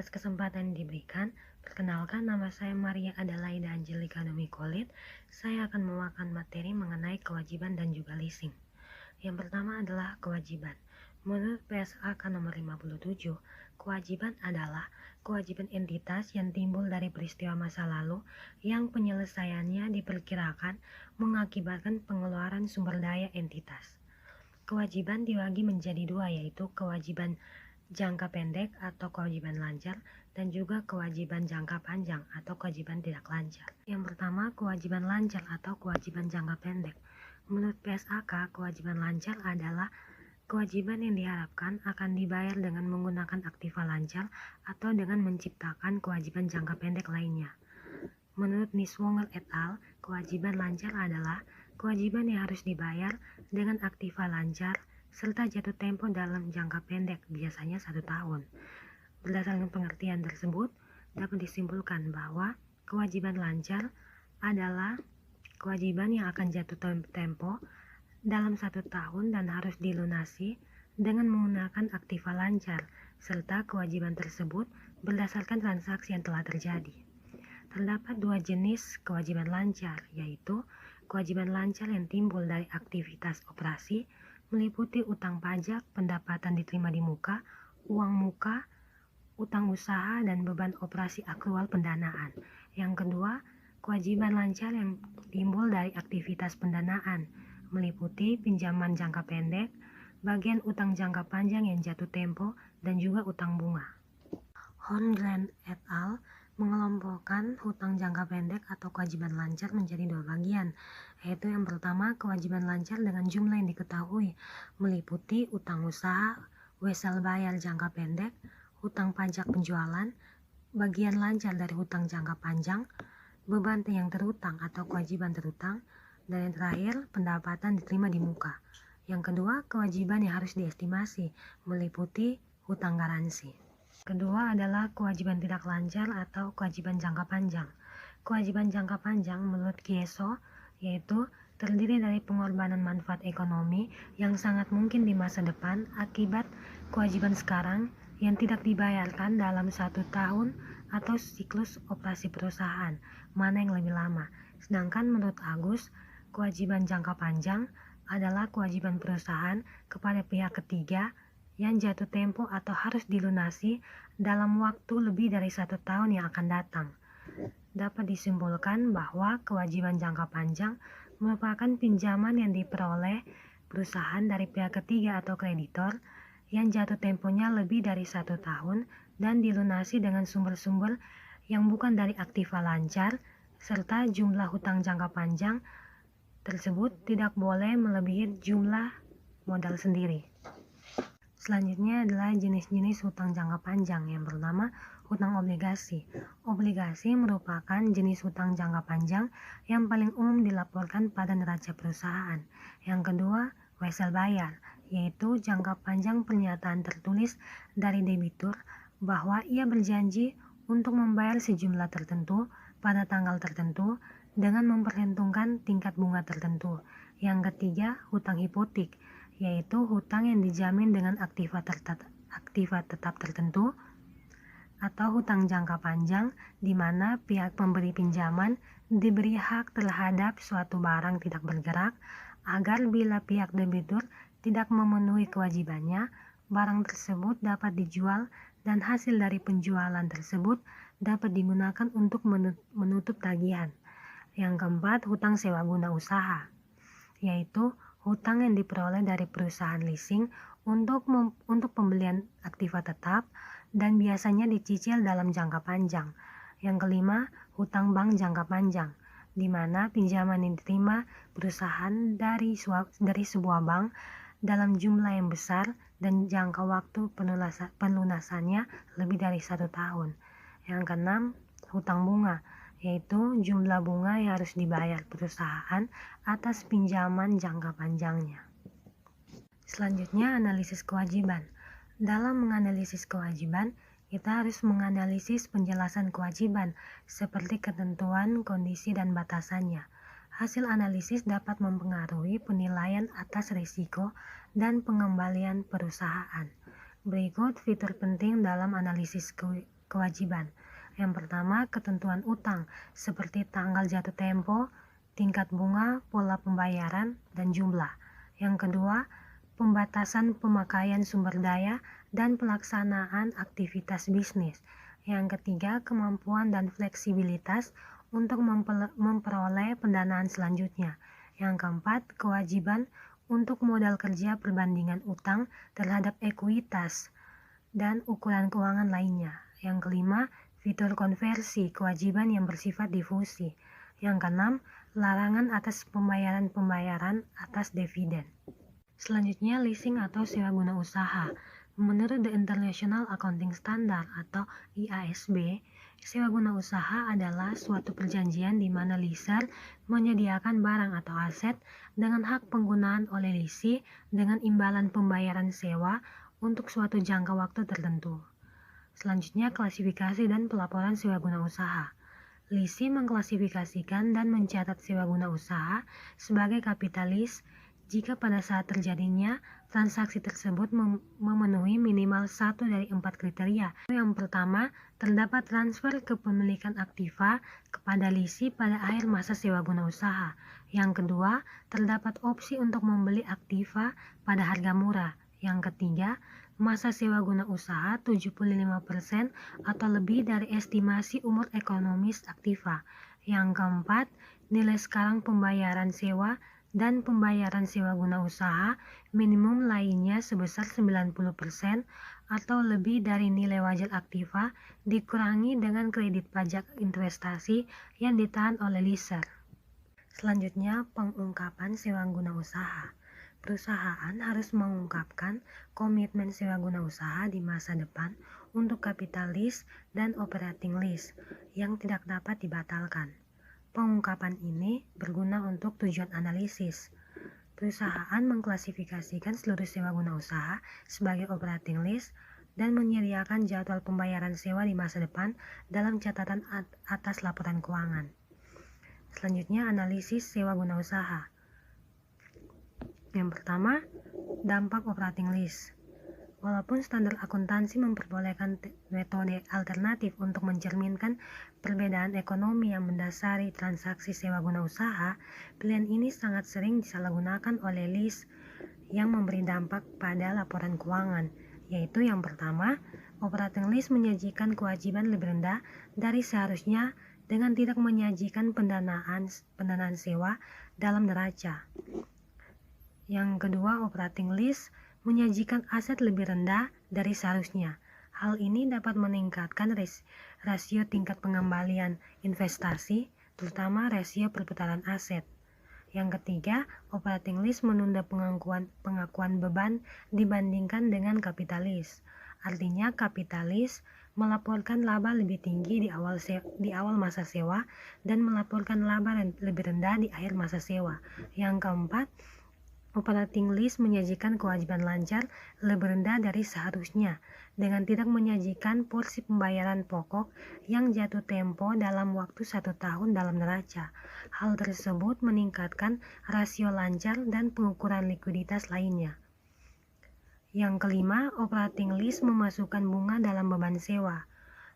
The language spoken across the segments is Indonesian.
atas kesempatan yang diberikan. Perkenalkan, nama saya Maria Adelaida Angelika Domikolit. Saya akan membawakan materi mengenai kewajiban dan juga leasing. Yang pertama adalah kewajiban. Menurut PSAK nomor 57, kewajiban adalah kewajiban entitas yang timbul dari peristiwa masa lalu yang penyelesaiannya diperkirakan mengakibatkan pengeluaran sumber daya entitas. Kewajiban dibagi menjadi dua, yaitu kewajiban jangka pendek atau kewajiban lancar dan juga kewajiban jangka panjang atau kewajiban tidak lancar. Yang pertama, kewajiban lancar atau kewajiban jangka pendek. Menurut PSAK, kewajiban lancar adalah kewajiban yang diharapkan akan dibayar dengan menggunakan aktiva lancar atau dengan menciptakan kewajiban jangka pendek lainnya. Menurut Niswonger et al., kewajiban lancar adalah kewajiban yang harus dibayar dengan aktiva lancar serta jatuh tempo dalam jangka pendek, biasanya 1 tahun. Berdasarkan pengertian tersebut, dapat disimpulkan bahwa kewajiban lancar adalah kewajiban yang akan jatuh tempo dalam 1 tahun dan harus dilunasi dengan menggunakan aktiva lancar, serta kewajiban tersebut berdasarkan transaksi yang telah terjadi. Terdapat 2 jenis kewajiban lancar, yaitu kewajiban lancar yang timbul dari aktivitas operasi, meliputi utang pajak, pendapatan diterima di muka, uang muka, utang usaha, dan beban operasi akrual pendanaan. Yang kedua, kewajiban lancar yang timbul dari aktivitas pendanaan, meliputi pinjaman jangka pendek, bagian utang jangka panjang yang jatuh tempo, dan juga utang bunga. Holmgren et al. Mengelompokkan hutang jangka pendek atau kewajiban lancar menjadi 2 bagian, yaitu yang pertama kewajiban lancar dengan jumlah yang diketahui, meliputi utang usaha, wesel bayar jangka pendek, hutang pajak penjualan, bagian lancar dari hutang jangka panjang, beban yang terutang atau kewajiban terutang, dan yang terakhir pendapatan diterima di muka. Yang kedua, kewajiban yang harus diestimasi, meliputi hutang garansi. Kedua adalah kewajiban tidak lancar atau kewajiban jangka panjang. Kewajiban jangka panjang menurut Kieso yaitu terdiri dari pengorbanan manfaat ekonomi yang sangat mungkin di masa depan akibat kewajiban sekarang yang tidak dibayarkan dalam 1 tahun atau siklus operasi perusahaan, mana yang lebih lama. Sedangkan menurut Agus, kewajiban jangka panjang adalah kewajiban perusahaan kepada pihak ketiga yang jatuh tempo atau harus dilunasi dalam waktu lebih dari 1 tahun yang akan datang. Dapat disimpulkan bahwa kewajiban jangka panjang merupakan pinjaman yang diperoleh perusahaan dari pihak ketiga atau kreditor yang jatuh temponya lebih dari 1 tahun dan dilunasi dengan sumber-sumber yang bukan dari aktiva lancar, serta jumlah hutang jangka panjang tersebut tidak boleh melebihi jumlah modal sendiri. Selanjutnya adalah jenis-jenis hutang jangka panjang. Yang pertama, hutang obligasi. Obligasi merupakan jenis hutang jangka panjang yang paling umum dilaporkan pada neraca perusahaan. Yang kedua, wesel bayar, yaitu jangka panjang pernyataan tertulis dari debitur bahwa ia berjanji untuk membayar sejumlah tertentu pada tanggal tertentu dengan memperhitungkan tingkat bunga tertentu. Yang ketiga, hutang hipotek, yaitu hutang yang dijamin dengan aktiva tetap tertentu, atau hutang jangka panjang di mana pihak pemberi pinjaman diberi hak terhadap suatu barang tidak bergerak agar bila pihak debitur tidak memenuhi kewajibannya, barang tersebut dapat dijual dan hasil dari penjualan tersebut dapat digunakan untuk menutup tagihan. Yang keempat, hutang sewa guna usaha, yaitu hutang yang diperoleh dari perusahaan leasing untuk pembelian aktiva tetap dan biasanya dicicil dalam jangka panjang. Yang kelima, hutang bank jangka panjang, di mana pinjaman yang diterima perusahaan dari sebuah bank dalam jumlah yang besar dan jangka waktu pelunasannya lebih dari 1 tahun. Yang keenam, hutang bunga, yaitu jumlah bunga yang harus dibayar perusahaan atas pinjaman jangka panjangnya. Selanjutnya, analisis kewajiban. Dalam menganalisis kewajiban, kita harus menganalisis penjelasan kewajiban seperti ketentuan, kondisi, dan batasannya. Hasil analisis dapat mempengaruhi penilaian atas risiko dan pengembalian perusahaan. Berikut fitur penting dalam analisis kewajiban. Yang pertama, ketentuan utang seperti tanggal jatuh tempo, tingkat bunga, pola pembayaran, dan jumlah. Yang kedua, pembatasan pemakaian sumber daya dan pelaksanaan aktivitas bisnis. Yang ketiga, kemampuan dan fleksibilitas untuk memperoleh pendanaan selanjutnya. Yang keempat, kewajiban untuk modal kerja perbandingan utang terhadap ekuitas dan ukuran keuangan lainnya. Yang kelima, fitur konversi kewajiban yang bersifat difusi. Yang keenam, larangan atas pembayaran atas dividen. Selanjutnya, leasing atau sewa guna usaha. Menurut The International Accounting Standard atau IASB, sewa guna usaha adalah suatu perjanjian di mana leaser menyediakan barang atau aset dengan hak penggunaan oleh lessee dengan imbalan pembayaran sewa untuk suatu jangka waktu tertentu. Selanjutnya, klasifikasi dan pelaporan sewa guna usaha. Lessee mengklasifikasikan dan mencatat sewa guna usaha sebagai kapitalis jika pada saat terjadinya transaksi tersebut memenuhi minimal 1 dari 4 kriteria. Yang pertama, terdapat transfer kepemilikan aktiva kepada lessee pada akhir masa sewa guna usaha. Yang kedua, terdapat opsi untuk membeli aktiva pada harga murah. Yang ketiga, masa sewa guna usaha 75% atau lebih dari estimasi umur ekonomis aktiva. Yang keempat, nilai sekarang pembayaran sewa dan pembayaran sewa guna usaha minimum lainnya sebesar 90% atau lebih dari nilai wajar aktiva dikurangi dengan kredit pajak investasi yang ditahan oleh leaser. Selanjutnya, pengungkapan sewa guna usaha. Perusahaan harus mengungkapkan komitmen sewa guna usaha di masa depan untuk capital lease dan operating lease yang tidak dapat dibatalkan. Pengungkapan ini berguna untuk tujuan analisis. Perusahaan mengklasifikasikan seluruh sewa guna usaha sebagai operating lease dan menyediakan jadwal pembayaran sewa di masa depan dalam catatan atas laporan keuangan. Selanjutnya, analisis sewa guna usaha. Yang pertama, dampak operating lease. Walaupun standar akuntansi memperbolehkan metode alternatif untuk mencerminkan perbedaan ekonomi yang mendasari transaksi sewa guna usaha, pilihan ini sangat sering disalahgunakan oleh lease yang memberi dampak pada laporan keuangan, yaitu yang pertama, operating lease menyajikan kewajiban lebih rendah dari seharusnya dengan tidak menyajikan pendanaan sewa dalam neraca. Yang kedua, operating lease menyajikan aset lebih rendah dari seharusnya. Hal ini dapat meningkatkan rasio tingkat pengembalian investasi, terutama rasio perputaran aset. Yang ketiga, operating lease menunda pengakuan beban dibandingkan dengan kapitalis. Artinya, kapitalis melaporkan laba lebih tinggi di awal masa sewa dan melaporkan laba lebih rendah di akhir masa sewa. Yang keempat, operating lease menyajikan kewajiban lancar lebih rendah dari seharusnya dengan tidak menyajikan porsi pembayaran pokok yang jatuh tempo dalam waktu 1 tahun dalam neraca. Hal tersebut meningkatkan rasio lancar dan pengukuran likuiditas lainnya. Yang kelima, operating lease memasukkan bunga dalam beban sewa.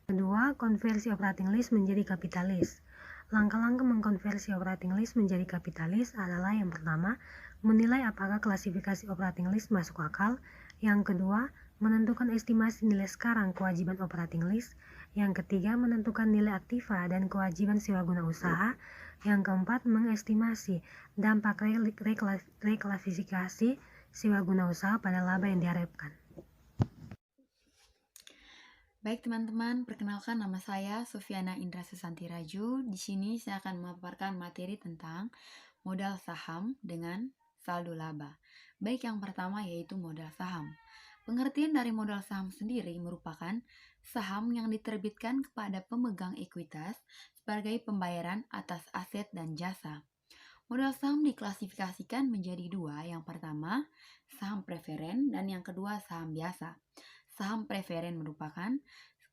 Kedua, konversi operating lease menjadi kapitalis. Langkah-langkah mengkonversi operating lease menjadi kapitalis adalah yang pertama, menilai apakah klasifikasi operating lease masuk akal. Yang kedua, menentukan estimasi nilai sekarang kewajiban operating lease. Yang ketiga, menentukan nilai aktiva dan kewajiban sewa guna usaha. Yang keempat, mengestimasi dampak reklasifikasi sewa guna usaha pada laba yang diharapkan. Baik teman-teman, perkenalkan nama saya Sufiana Indra Susanti Raju. Di sini saya akan memaparkan materi tentang modal saham dengan saldo laba. Baik, yang pertama yaitu modal saham. Pengertian dari modal saham sendiri merupakan saham yang diterbitkan kepada pemegang ekuitas sebagai pembayaran atas aset dan jasa. Modal saham diklasifikasikan menjadi dua, yang pertama saham preferen dan yang kedua saham biasa. Saham preferen merupakan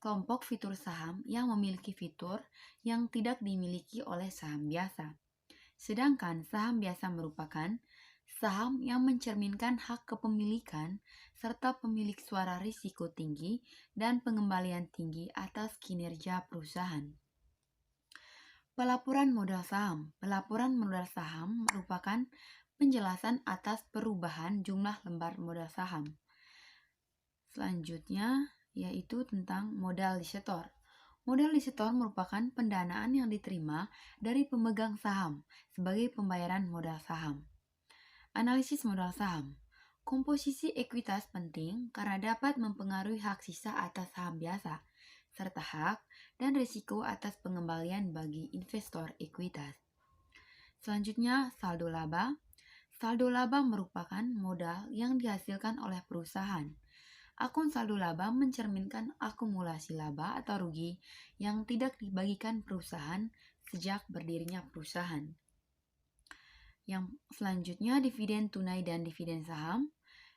kelompok fitur saham yang memiliki fitur yang tidak dimiliki oleh saham biasa. Sedangkan saham biasa merupakan Saham yang mencerminkan hak kepemilikan serta pemilik suara risiko tinggi dan pengembalian tinggi atas kinerja perusahaan. Pelaporan modal saham. Pelaporan modal saham merupakan penjelasan atas perubahan jumlah lembar modal saham. Selanjutnya yaitu tentang modal disetor. Modal disetor merupakan pendanaan yang diterima dari pemegang saham sebagai pembayaran modal saham. Analisis modal saham. Komposisi ekuitas penting karena dapat mempengaruhi hak sisa atas saham biasa, serta hak dan risiko atas pengembalian bagi investor ekuitas. Selanjutnya, saldo laba. Saldo laba merupakan modal yang dihasilkan oleh perusahaan. Akun saldo laba mencerminkan akumulasi laba atau rugi yang tidak dibagikan perusahaan sejak berdirinya perusahaan. Yang selanjutnya, dividen tunai dan dividen saham.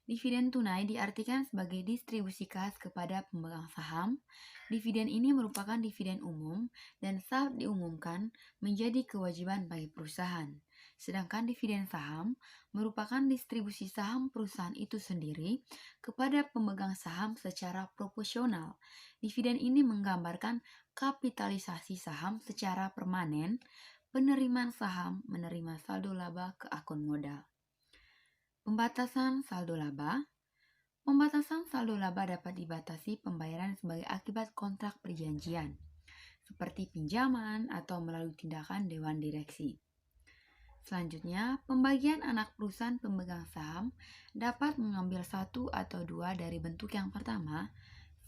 Dividen tunai diartikan sebagai distribusi kas kepada pemegang saham. Dividen ini merupakan dividen umum dan saat diumumkan menjadi kewajiban bagi perusahaan. Sedangkan dividen saham merupakan distribusi saham perusahaan itu sendiri kepada pemegang saham secara proporsional. Dividen ini menggambarkan kapitalisasi saham secara permanen. Penerimaan saham menerima saldo laba ke akun modal. Pembatasan saldo laba. Pembatasan saldo laba dapat dibatasi pembayaran sebagai akibat kontrak perjanjian, seperti pinjaman atau melalui tindakan dewan direksi. Selanjutnya, pembagian anak perusahaan pemegang saham dapat mengambil satu atau dua dari bentuk yang pertama,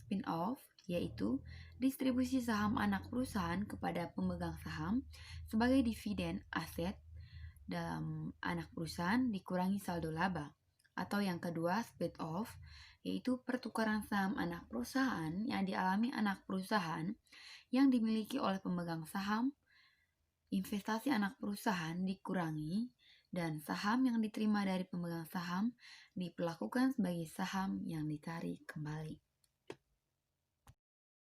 spin-off, yaitu distribusi saham anak perusahaan kepada pemegang saham sebagai dividen aset dalam anak perusahaan dikurangi saldo laba. Atau yang kedua, split-off, yaitu pertukaran saham anak perusahaan yang dialami anak perusahaan yang dimiliki oleh pemegang saham. Investasi anak perusahaan dikurangi dan saham yang diterima dari pemegang saham diperlakukan sebagai saham yang ditarik kembali.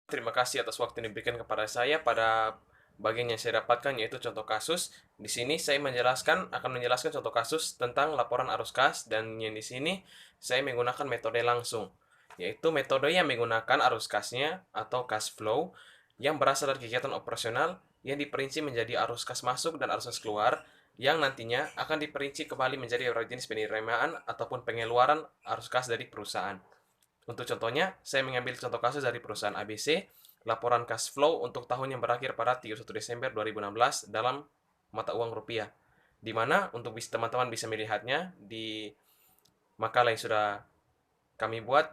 Terima kasih atas waktu yang diberikan kepada saya pada bagian yang saya dapatkan, yaitu contoh kasus. Di sini saya akan menjelaskan contoh kasus tentang laporan arus kas, dan yang di sini saya menggunakan metode langsung, yaitu metode yang menggunakan arus kasnya atau cash flow yang berasal dari kegiatan operasional yang diperinci menjadi arus kas masuk dan arus kas keluar, yang nantinya akan diperinci kembali menjadi beberapa jenis penerimaan ataupun pengeluaran arus kas dari perusahaan. Untuk contohnya, saya mengambil contoh kasus dari perusahaan ABC, laporan cash flow untuk tahun yang berakhir pada 31 Desember 2016 dalam mata uang rupiah. Di mana untuk teman-teman bisa melihatnya di makalah yang sudah kami buat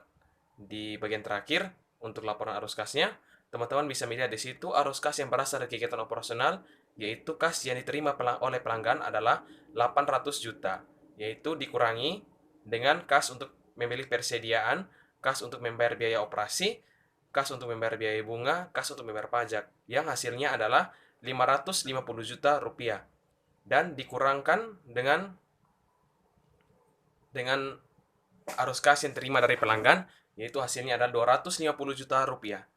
di bagian terakhir untuk laporan arus kasnya. Teman-teman bisa melihat di situ arus kas yang berasal dari kegiatan operasional, yaitu kas yang diterima oleh pelanggan adalah 800 juta, yaitu dikurangi dengan kas untuk memilih persediaan, kas untuk membayar biaya operasi, kas untuk membayar biaya bunga, kas untuk membayar pajak, yang hasilnya adalah 550 juta rupiah. Dan dikurangkan dengan arus kas yang terima dari pelanggan, yaitu hasilnya adalah 250 juta rupiah.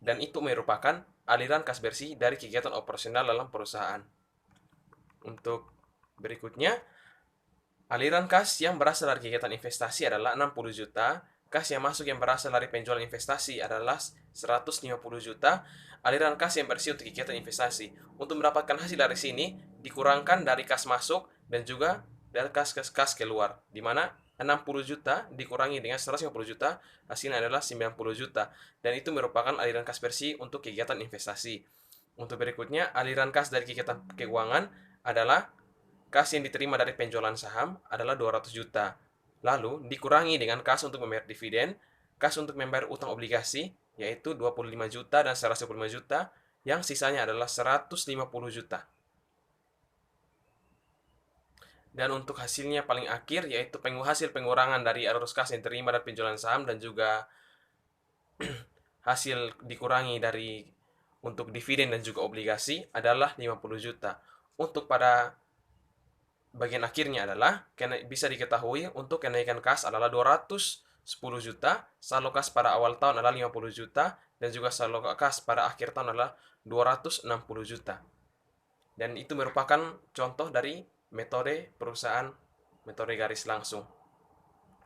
Dan itu merupakan aliran kas bersih dari kegiatan operasional dalam perusahaan. Untuk berikutnya, aliran kas yang berasal dari kegiatan investasi adalah 60 juta, kas yang masuk yang berasal dari penjualan investasi adalah 150 juta, aliran kas yang bersih untuk kegiatan investasi. Untuk mendapatkan hasil dari sini, dikurangkan dari kas masuk dan juga dari kas keluar, di mana 60 juta dikurangi dengan 150 juta, hasilnya adalah 90 juta. Dan itu merupakan aliran kas bersih untuk kegiatan investasi. Untuk berikutnya, aliran kas dari kegiatan keuangan adalah kas yang diterima dari penjualan saham adalah 200 juta. Lalu dikurangi dengan kas untuk membayar dividen, kas untuk membayar utang obligasi, yaitu 25 juta dan 115 juta, yang sisanya adalah 150 juta. Dan untuk hasilnya paling akhir, yaitu hasil pengurangan dari arus kas yang terima dari penjualan saham dan juga hasil dikurangi dari untuk dividen dan juga obligasi adalah 50 juta. Untuk pada bagian akhirnya adalah bisa diketahui untuk kenaikan kas adalah 210 juta, saldo kas pada awal tahun adalah 50 juta, dan juga saldo kas pada akhir tahun adalah 260 juta. Dan itu merupakan contoh dari metode perusahaan, metode garis langsung.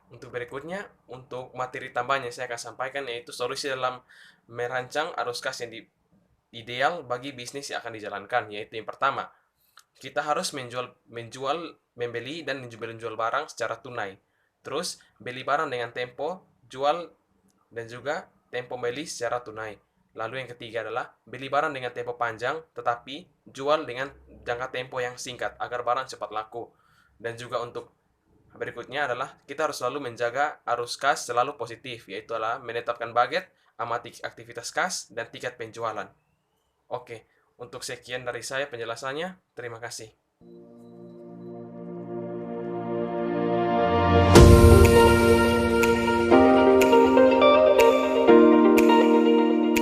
Untuk berikutnya, untuk materi tambahan yang saya akan sampaikan yaitu solusi dalam merancang arus kas yang ideal bagi bisnis yang akan dijalankan, yaitu yang pertama, kita harus membeli dan menjual barang secara tunai. Terus, beli barang dengan tempo, jual dan juga tempo beli secara tunai. Lalu yang ketiga adalah beli barang dengan tempo panjang, tetapi jual dengan jangka tempo yang singkat agar barang cepat laku. Dan juga untuk berikutnya adalah kita harus selalu menjaga arus kas selalu positif, yaitu adalah menetapkan budget, amati aktivitas kas, dan tingkat penjualan. Oke, untuk sekian dari saya penjelasannya. Terima kasih.